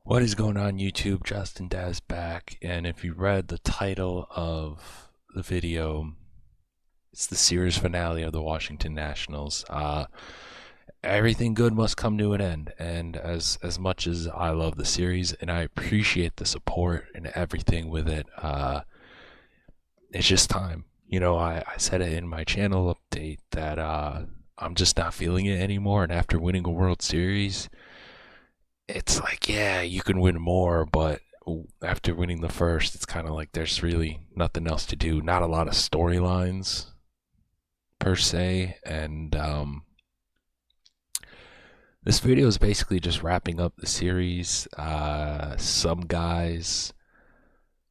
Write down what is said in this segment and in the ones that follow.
What is going on YouTube? Justin Daz back, and if you read the title of the video, it's the series finale of the Washington Nationals. Everything good must come to an end, and as much as I love the series and I appreciate the support and everything with it, it's just time. I said it in my channel update that I'm just not feeling it anymore, and after winning a World Series, it's like, yeah, you can win more, but after winning the first, it's kind of like there's really nothing else to do. Not a lot of storylines per se, and this video is basically just wrapping up the series. Some guys,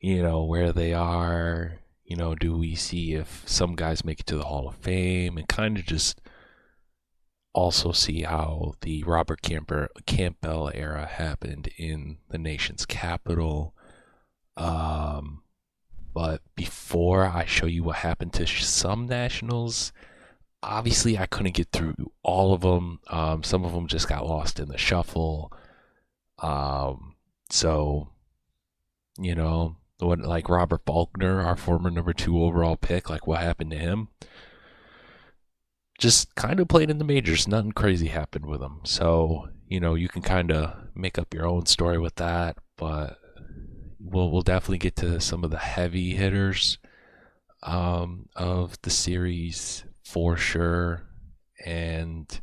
where they are. Do we see if some guys make it to the Hall of Fame, and kind of just also see how the Robert Campbell era happened in the nation's capital. But before I show you what happened to some Nationals, obviously I couldn't get through all of them. Some of them just got lost in the shuffle. So, what, like Robert Faulkner, our former number 2 overall pick, like what happened to him? Just kind of played in the majors. Nothing crazy happened with him. So, you can kind of make up your own story with that. But we'll definitely get to some of the heavy hitters of the series for sure. And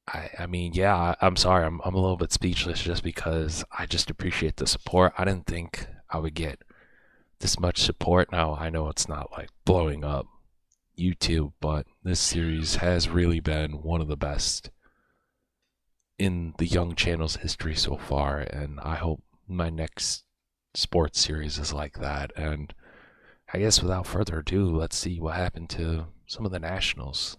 I mean, yeah, I'm sorry. I'm a little bit speechless just because I just appreciate the support. I didn't think I would get this much support. Now, I know it's not like blowing up YouTube, but this series has really been one of the best in the Young Channel's history so far, and I hope my next sports series is like that. And I guess without further ado, let's see what happened to some of the Nationals.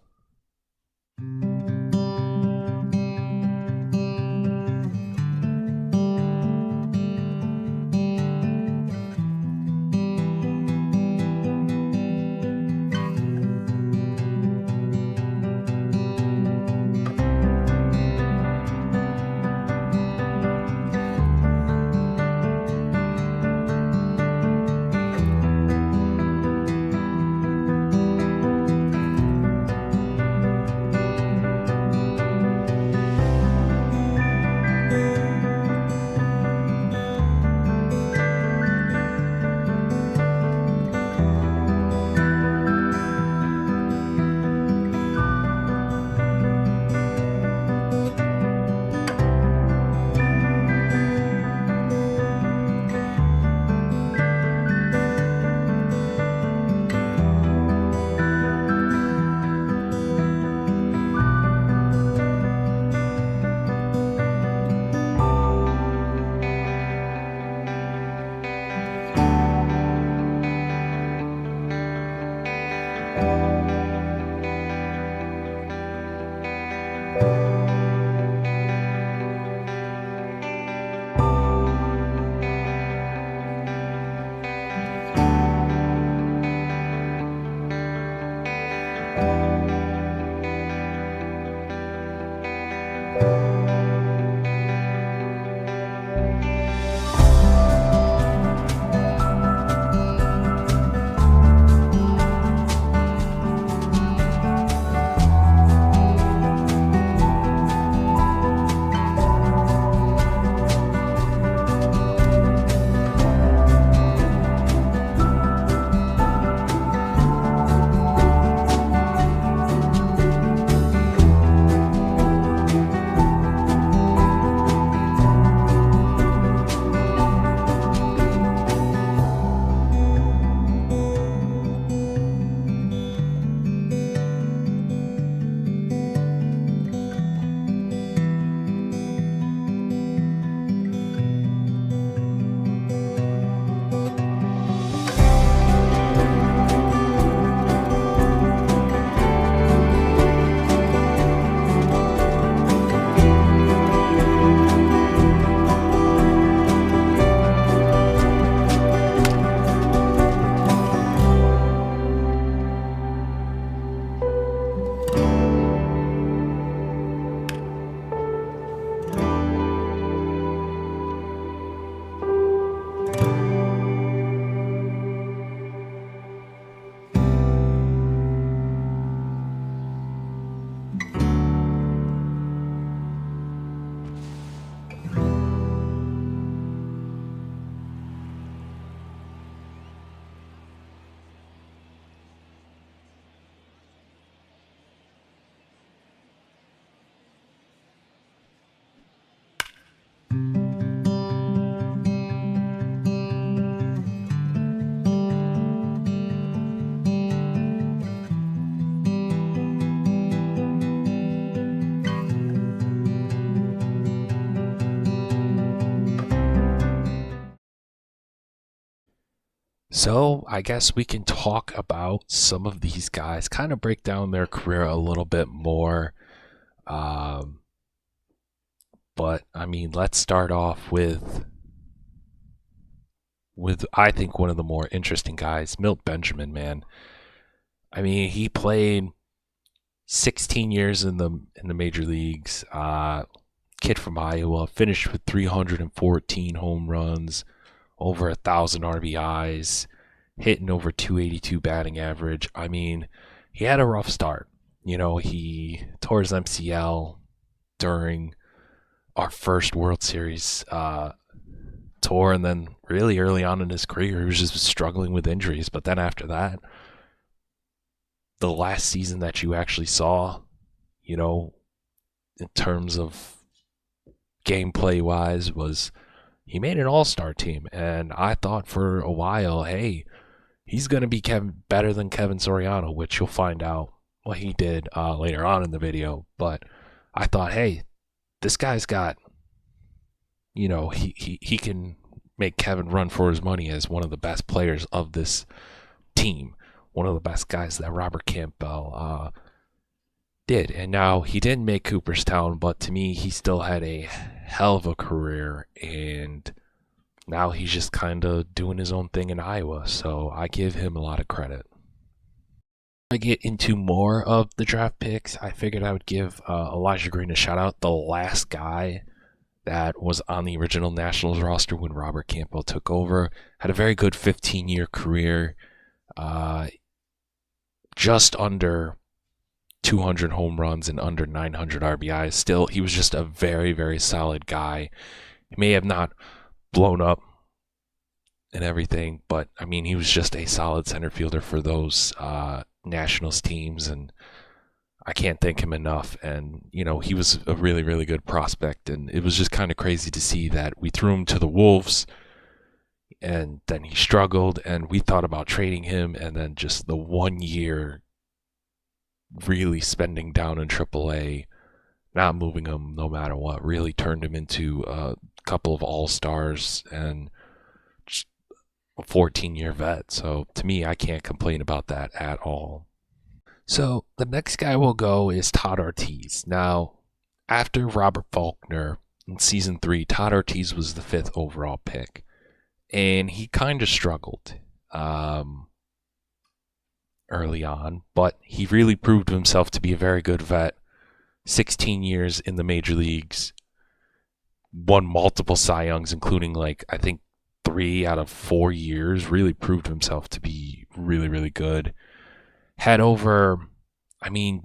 So I guess we can talk about some of these guys, kind of break down their career a little bit more. Um, but I mean, let's start off with I think one of the more interesting guys, Milt Benjamin. Man, I mean, he played 16 years in the major leagues. Kid from Iowa, finished with 314 home runs, over 1,000 RBIs, hitting over 282 batting average. I mean, he had a rough start. You know, he tore his MCL during our first World Series tour, and then really early on in his career, he was just struggling with injuries. But then after that, the last season that you actually saw, you know, in terms of gameplay wise, was he made an all-star team. And I thought for a while, hey, he's going to be better than Kevin Soriano, which you'll find out what he did later on in the video. But I thought, hey, this guy's got, he can make Kevin run for his money as one of the best players of this team, one of the best guys that Robert Campbell did. And now he didn't make Cooperstown, but to me, he still had a hell of a career, and now he's just kind of doing his own thing in Iowa. So I give him a lot of credit. I get into more of the draft picks, I figured I would give Elijah Green a shout out, the last guy that was on the original Nationals roster when Robert Campbell took over. Had a very good 15-year career, uh, just under 200 home runs and under 900 RBIs. Still, he was just a very, very solid guy. He may have not blown up and everything, but I mean, he was just a solid center fielder for those Nationals teams, and I can't thank him enough. And he was a really, really good prospect, and it was just kind of crazy to see that we threw him to the Wolves, and then he struggled, and we thought about trading him, and then just the 1 year really spending down in AAA, not moving him no matter what, really turned him into a couple of all-stars and just a 14-year vet. So to me, I can't complain about that at all. So the next guy we'll go is Todd Ortiz. Now, after Robert Faulkner in season 3, Todd Ortiz was the 5th overall pick, and he kind of struggled early on, but he really proved himself to be a very good vet. 16 years in the major leagues, won multiple Cy Youngs, including I think 3 out of 4 years. Really proved himself to be really, really good. Had over,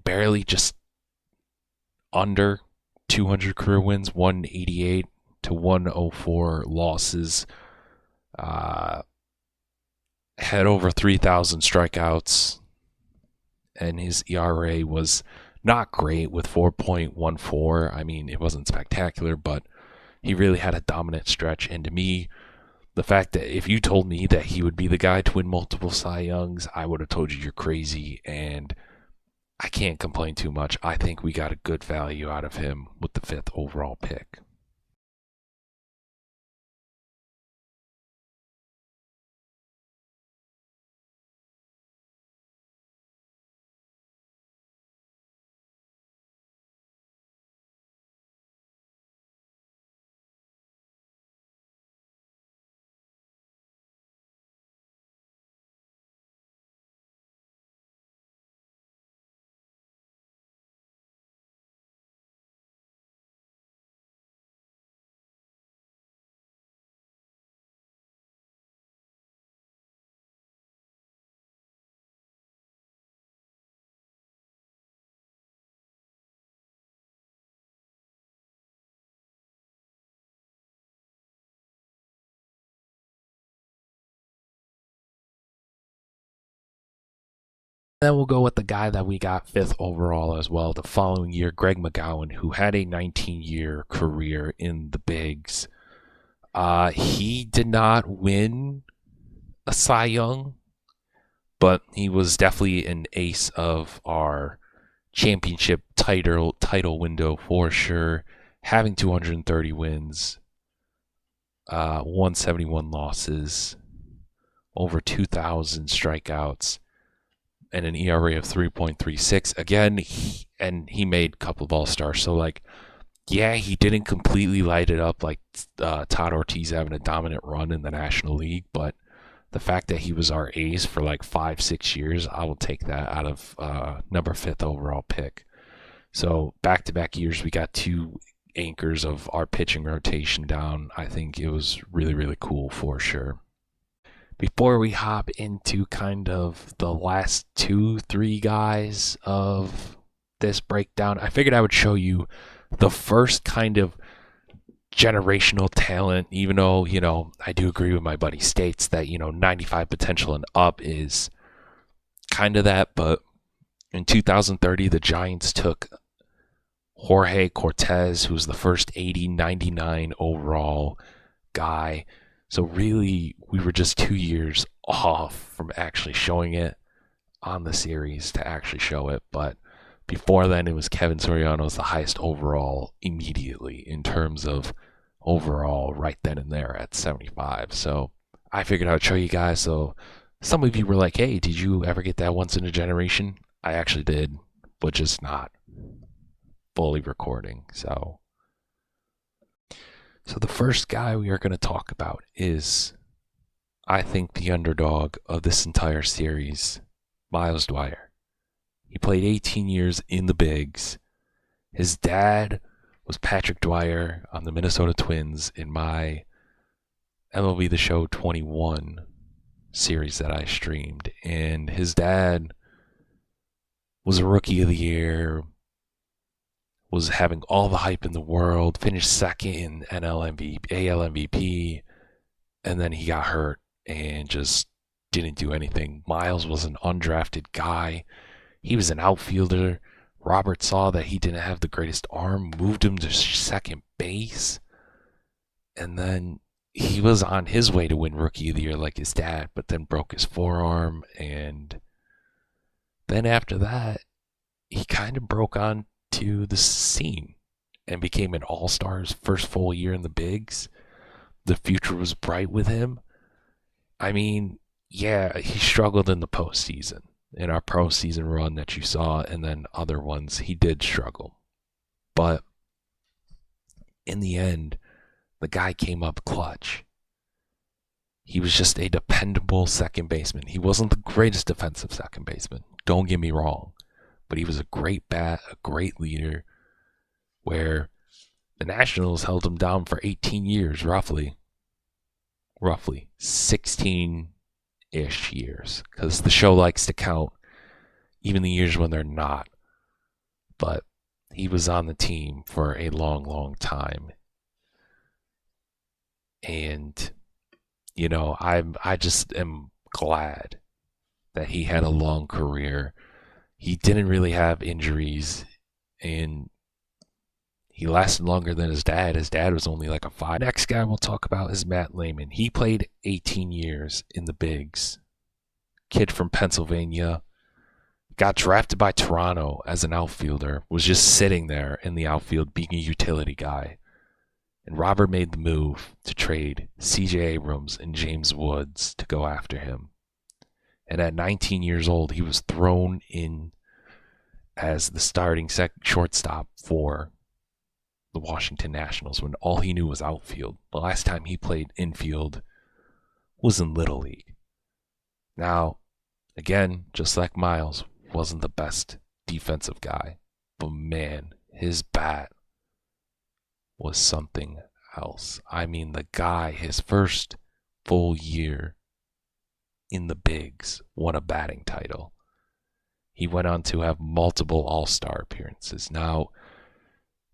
barely just under 200 career wins, 188 to 104 losses. Had over 3,000 strikeouts, and his ERA was not great with 4.14. It wasn't spectacular, but he really had a dominant stretch. And to me, the fact that if you told me that he would be the guy to win multiple Cy Youngs, I would have told you you're crazy, and I can't complain too much. I think we got a good value out of him with the 5th overall pick. Then we'll go with the guy that we got 5th overall as well the following year, Greg McGowan, who had a 19-year career in the bigs. He did not win a Cy Young, but he was definitely an ace of our championship title window for sure. Having 230 wins, 171 losses, over 2,000 strikeouts, and an ERA of 3.36. Again, he made a couple of All-Stars. So, like, yeah, he didn't completely light it up like Todd Ortiz having a dominant run in the National League, but the fact that he was our ace for like 5-6 years, I will take that out of number 5th overall pick. So back-to-back years, we got two anchors of our pitching rotation down. I think it was really, really cool for sure. Before we hop into kind of the last 2-3 guys of this breakdown, I figured I would show you the first kind of generational talent, even though, I do agree with my buddy States that, 95 potential and up is kind of that. But in 2030, the Giants took Jorge Cortez, who was the first 80-99 overall guy. So really, we were just 2 years off from actually showing it on the series to actually show it. But before then, it was Kevin Soriano's the highest overall immediately in terms of overall right then and there at 75. So I figured I would show you guys. So some of you were like, hey, did you ever get that once in a generation? I actually did, but just not fully recording. So the first guy we are going to talk about is, I think, the underdog of this entire series, Miles Dwyer. He played 18 years in the bigs. His dad was Patrick Dwyer on the Minnesota Twins in my MLB The Show 21 series that I streamed. And his dad was a Rookie of the Year, was having all the hype in the world, finished second in AL MVP, and then he got hurt and just didn't do anything. Miles was an undrafted guy. He was an outfielder. Robert saw that he didn't have the greatest arm, moved him to second base, and then he was on his way to win Rookie of the Year like his dad, but then broke his forearm, and then after that, he kind of broke on to the scene and became an all-star his first full year in the bigs. The future was bright with him. I mean, yeah, he struggled in the postseason. In our postseason run that you saw, and then other ones, he did struggle. But in the end, the guy came up clutch. He was just a dependable second baseman. He wasn't the greatest defensive second baseman, don't get me wrong, but he was a great bat, a great leader, where the Nationals held him down for 18 years, roughly 16-ish years, because the show likes to count even the years when they're not. But he was on the team for a long, long time. And, I just am glad that he had a long career. He didn't really have injuries, and he lasted longer than his dad. His dad was only like a 5. Next guy we'll talk about is Matt Lehman. He played 18 years in the bigs. Kid from Pennsylvania. Got drafted by Toronto as an outfielder. Was just sitting there in the outfield being a utility guy. And Robert made the move to trade C.J. Abrams and James Woods to go after him. And at 19 years old, he was thrown in as the starting shortstop for the Washington Nationals when all he knew was outfield. The last time he played infield was in Little League. Now, again, just like Miles, wasn't the best defensive guy, but man, his bat was something else. I mean, the guy, his first full year in the bigs, won a batting title. He went on to have multiple all-star appearances. Now,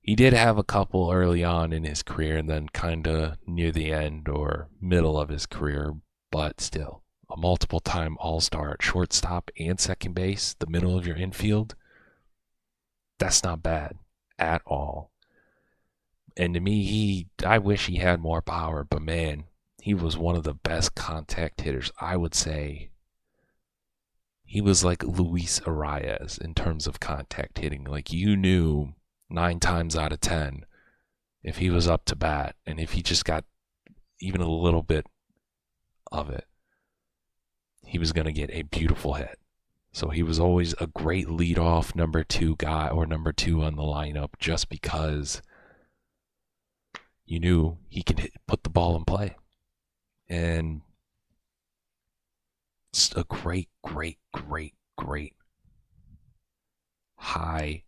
he did have a couple early on in his career and then kind of near the end or middle of his career, but still, a multiple-time all-star at shortstop and second base, the middle of your infield, that's not bad at all. And to me, I wish he had more power, but man, he was one of the best contact hitters. I would say he was like Luis Arias in terms of contact hitting. Like, you knew 9 times out of 10 if he was up to bat, and if he just got even a little bit of it, was going to get a beautiful hit. So he was always a great leadoff number 2 guy or number 2 on the lineup just because you knew he could put the ball in play. And it's a great high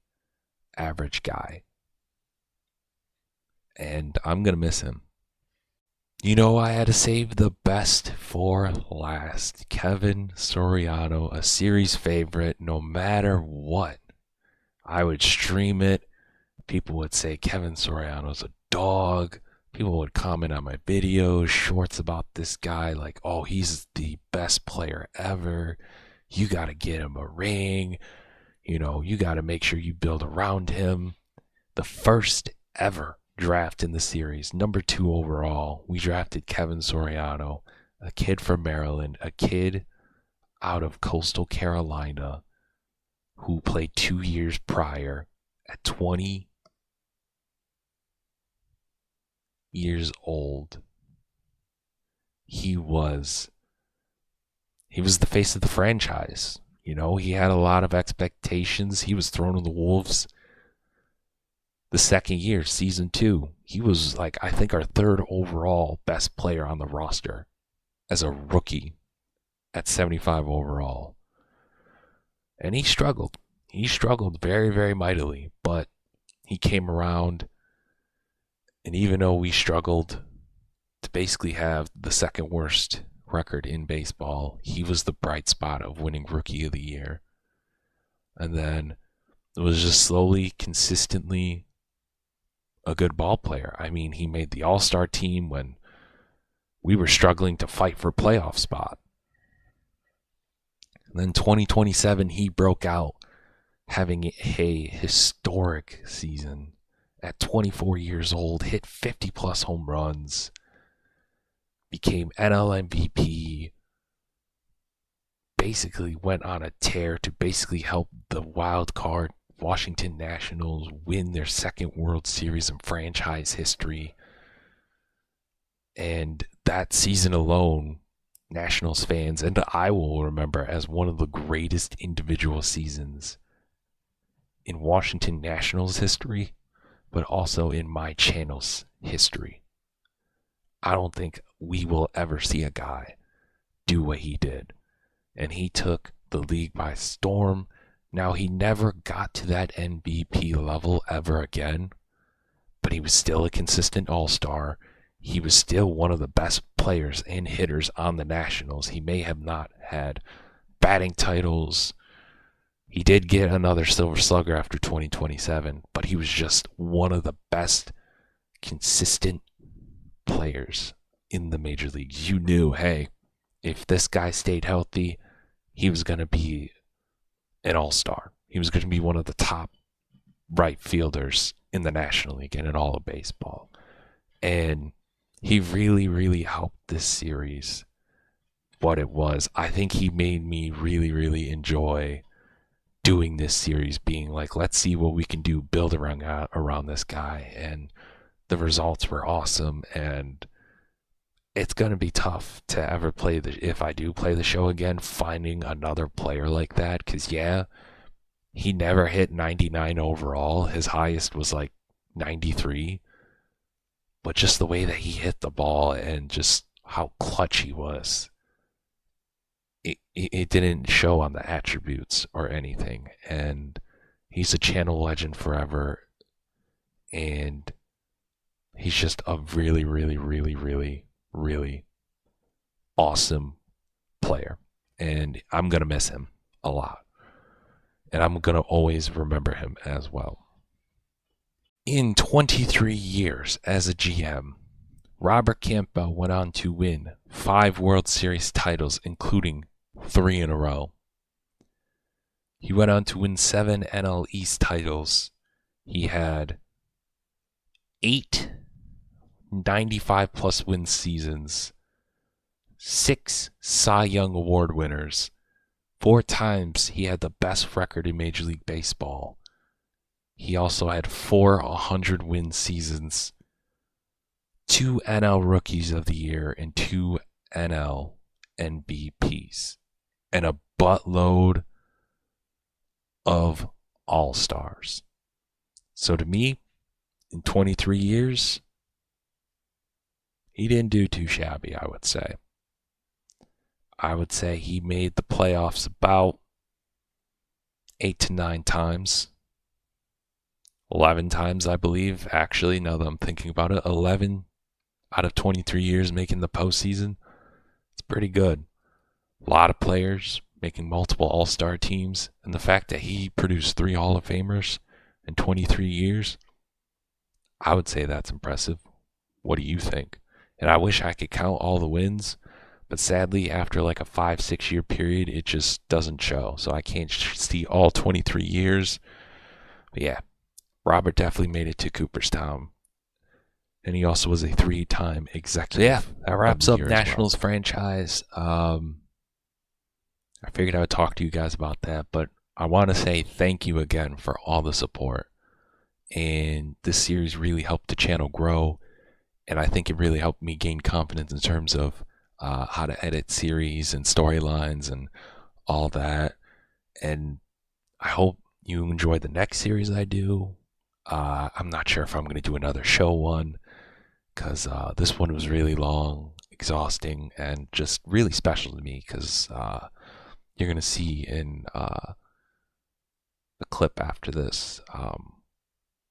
average guy. And I'm going to miss him. You know, I had to save the best for last. Kevin Soriano, a series favorite, no matter what. I would stream it. People would say Kevin Soriano's a dog. People would comment on my videos, shorts about this guy, like, oh, he's the best player ever. You got to get him a ring. You know, you got to make sure you build around him. The first ever draft in the series, number 2 overall, we drafted Kevin Soriano, a kid from Maryland, a kid out of Coastal Carolina who played 2 years prior at 20 years old. He was the face of the franchise. You know, he had a lot of expectations. He was thrown to the Wolves the second year, season 2. He was, like, I think our 3rd overall best player on the roster as a rookie at 75 overall. And he struggled. He struggled very, very mightily, but he came around. And even though we struggled to basically have the second worst record in baseball, he was the bright spot of winning Rookie of the Year. And then it was just slowly, consistently a good ball player. I mean, he made the All-Star team when we were struggling to fight for a playoff spot. And then 2027, he broke out, having a historic season. At 24 years old, hit 50-plus home runs, became NL MVP, basically went on a tear to basically help the wild card Washington Nationals win their 2nd World Series in franchise history. And that season alone, Nationals fans, and I will remember as one of the greatest individual seasons in Washington Nationals history, but also in my channel's history. I don't think we will ever see a guy do what he did. And he took the league by storm. Now, he never got to that MVP level ever again, but he was still a consistent all-star. He was still one of the best players and hitters on the Nationals. He may have not had batting titles. He did get another Silver Slugger after 2027, but he was just one of the best consistent players in the major leagues. You knew, hey, if this guy stayed healthy, he was going to be an all-star. He was going to be one of the top right fielders in the National League and in all of baseball. And he really, really helped this series what it was. I think he made me really, really enjoy doing this series, being like, let's see what we can do, build around this guy. And the results were awesome. And it's going to be tough to ever if I do play the show again, finding another player like that. Because, yeah, he never hit 99 overall. His highest was like 93. But just the way that he hit the ball and just how clutch he was, it didn't show on the attributes or anything. And he's a channel legend forever. And he's just a really, really, really, really, really awesome player. And I'm going to miss him a lot. And I'm going to always remember him as well. In 23 years as a GM, Robert Campbell went on to win 5 World Series titles, including 3 in a row. He went on to win 7 NL East titles. He had 8 95-plus win seasons, 6 Cy Young Award winners. 4 times he had the best record in Major League Baseball. He also had 4 100-win seasons, 2 NL Rookies of the Year, and 2 NL MVPs. and a buttload of all-stars. So to me, in 23 years, he didn't do too shabby, I would say. I would say he made the playoffs about 8 to 9 times. 11 times, I believe, actually, now that I'm thinking about it. 11 out of 23 years making the postseason. It's pretty good. A lot of players making multiple all-star teams. And the fact that he produced 3 Hall of Famers in 23 years, I would say that's impressive. What do you think? And I wish I could count all the wins, but sadly, after like a 5-6 year period, it just doesn't show. So I can't see all 23 years. But yeah, Robert definitely made it to Cooperstown. And he also was a 3-time executive. So yeah, that wraps up Nationals franchise. I figured I would talk to you guys about that, but I want to say thank you again for all the support. And this series really helped the channel grow. And I think it really helped me gain confidence in terms of how to edit series and storylines and all that. And I hope you enjoy the next series I do. I'm not sure if I'm going to do another show one, because this one was really long, exhausting, and just really special to me, because you're going to see in the clip after this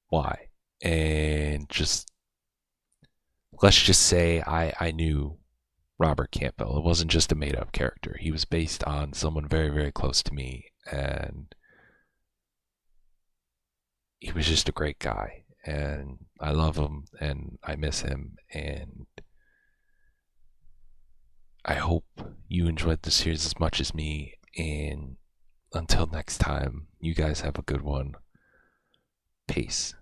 why. And just, let's just say I knew Robert Campbell. It wasn't just a made-up character. He was based on someone very, very close to me, and he was just a great guy. And I love him, and I miss him, and I hope you enjoyed the series as much as me. And until next time, you guys have a good one. Peace.